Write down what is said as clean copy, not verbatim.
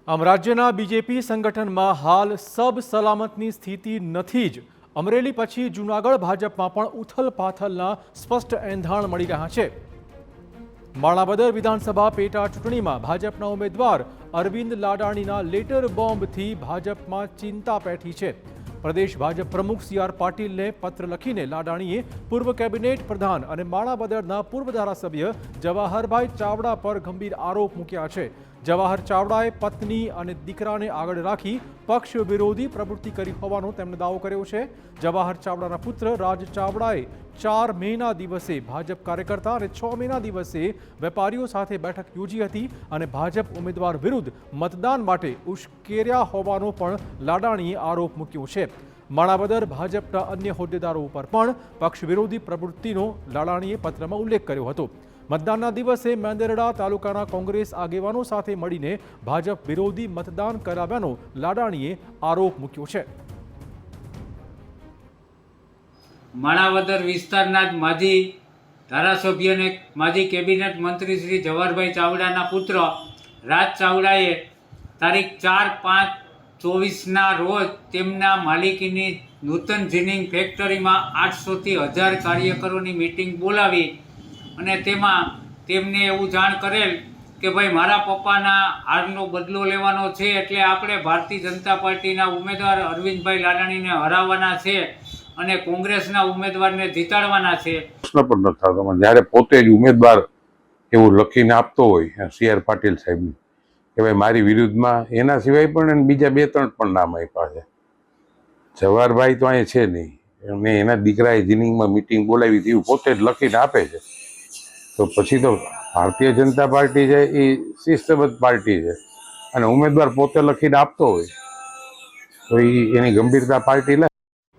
આમ રાજ્યના બીજેપી સંગઠનમાં હાલ સબ સલામતની સ્થિતિ નથી જ. અમરેલી પછી જૂનાગઢ ભાજપમાં પણ ઉથલપાથલના સ્પષ્ટ એંધાણ મળી રહ્યા છે. માણાવદર વિધાનસભા પેટા ચૂંટણીમાં ભાજપના ઉમેદવાર અરવિંદ લાડાણીના લેટર બોમ્બથી ભાજપમાં ચિંતા પેઠી છે. પ્રદેશ ભાજપ પ્રમુખ સી.આર. પાટીલને પત્ર લખીને લાડાણીએ પૂર્વ કેબિનેટ પ્રધાન અને માણાવદરના પૂર્વ ધારાસભ્ય જવાહરભાઈ ચાવડા પર ગંભીર આરોપ મૂક્યા છે. જવાહર ચાવડાએ પત્ની અને દીકરાને આગળ રાખી પક્ષ વિરોધી પ્રવૃત્તિ કરી હોવાનો તેમણે દાવો કર્યો છે. જવાહર ચાવડાના પુત્ર રાજ ચાવડાએ 4 મેના દિવસે ભાજપ કાર્યકર્તા અને 6 મેના દિવસે વેપારીઓ સાથે બેઠક યોજી હતી અને ભાજપ ઉમેદવાર વિરુદ્ધ મતદાન માટે ઉશ્કેર્યા હોવાનો પણ લાડાણીએ આરોપ મૂક્યો છે. માણાવદર ભાજપના અન્ય હોદ્દેદારો ઉપર પણ પક્ષ વિરોધી પ્રવૃત્તિનો લાડાણીએ પત્રમાં ઉલ્લેખ કર્યો હતો. મતદાનના દિવસે મેંદરડા તાલુકાના કોંગ્રેસ આગેવાનો સાથે મળીને ભાજપ વિરોધી મતદાન કરાવ્યાનો લાડાણીએ આરોપ મૂક્યો છે. માણાવદર વિસ્તારના જ માજી ધારાસભ્ય અને માજી કેબિનેટ મંત્રી શ્રી જવાહરભાઈ ચાવડાના પુત્ર રાજ ચાવડાએ તારીખ 4/5/24ના રોજ તેમના માલિકીની નૂતન જીનિંગ ફેક્ટરીમાં 800થી 1000 કાર્યકરોની મીટિંગ બોલાવી અને તેમાં તેમને એવું જાણ કરેલ કે ભાઈ મારા પપ્પાના હારનો બદલો લેવાનો છે, એટલે આપણે ભારતીય જનતા પાર્ટીના ઉમેદવાર અરવિંદભાઈ લાડાણીને હરાવવાના છે અને કોંગ્રેસના ઉમેદવારને જીતાડવાના છે. પ્રશ્ન પણ ન થતો જ્યારે પોતે જ ઉમેદવાર એવું લખીને આપતો હોય સી.આર. પાટીલ સાહેબને કે ભાઈ મારી વિરુદ્ધમાં, એના સિવાય પણ બીજા 2-3 પણ નામ આપ્યા છે. જવાહરભાઈ તો અહીંયા છે નહીં અને એના દીકરાએ જીનિંગમાં મિટિંગ બોલાવી હતી એવું પોતે જ લખીને આપે છે. તો પછી તો ભારતીય જનતા પાર્ટી છે એ શિસ્તબદ્ધ પાર્ટી છે અને ઉમેદવાર પોતે લખીને આપતો હોય તો એની ગંભીરતા પાર્ટી લે.